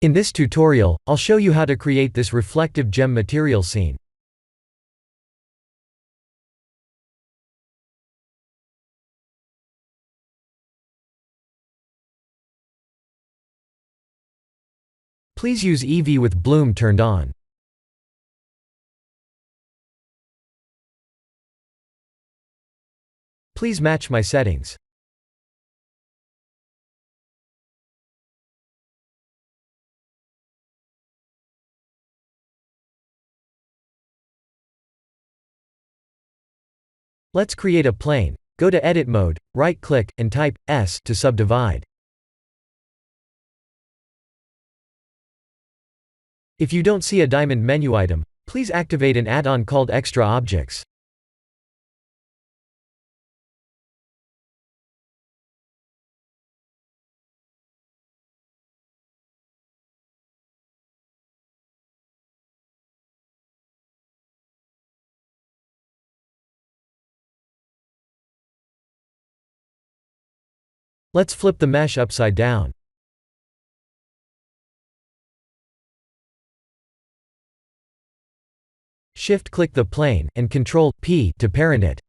In this tutorial, I'll show you how to create this reflective gem material scene. Please use Eevee with bloom turned on. Please match my settings. Let's create a plane. Go to Edit Mode, right-click, and type S to subdivide. If you don't see a diamond menu item, please activate an add-on called Extra Objects. Let's flip the mesh upside down. Shift-click the plane, and Ctrl+P to parent it.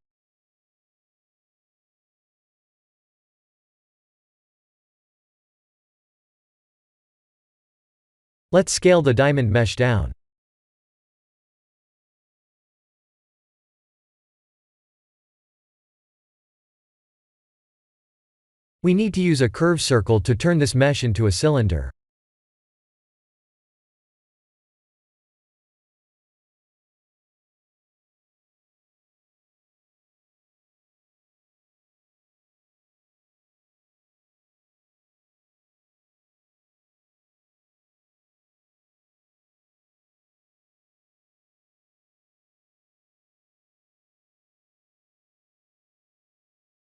Let's scale the diamond mesh down. We need to use a curve circle to turn this mesh into a cylinder.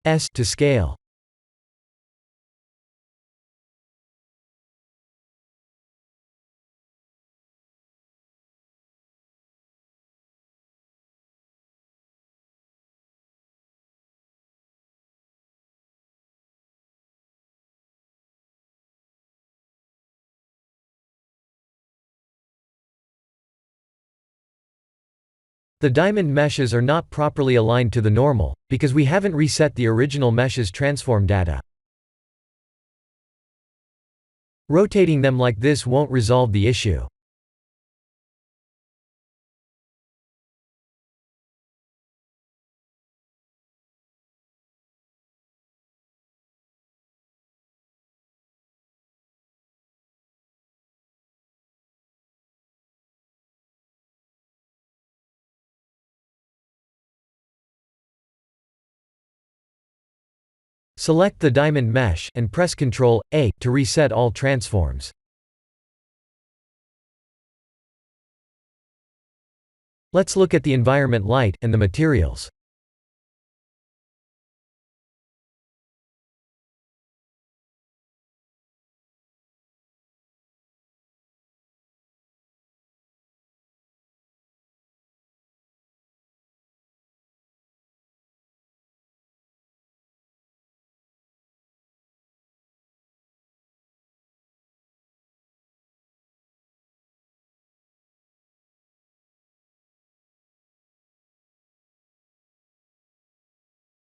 S to scale. The diamond meshes are not properly aligned to the normal, because we haven't reset the original mesh's transform data. Rotating them like this won't resolve the issue. Select the diamond mesh, and press Ctrl+A to reset all transforms. Let's look at the environment light, and the materials.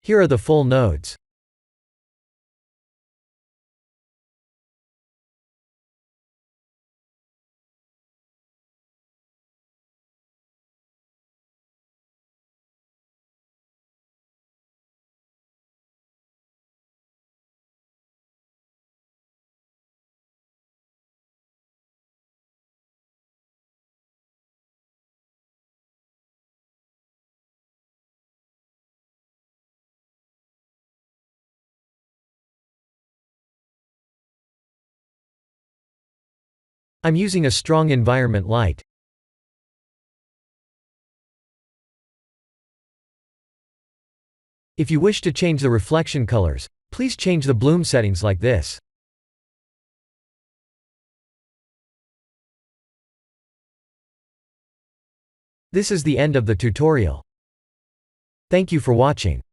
Here are the full nodes. I'm using a strong environment light. If you wish to change the reflection colors, please change the bloom settings like this. This is the end of the tutorial. Thank you for watching.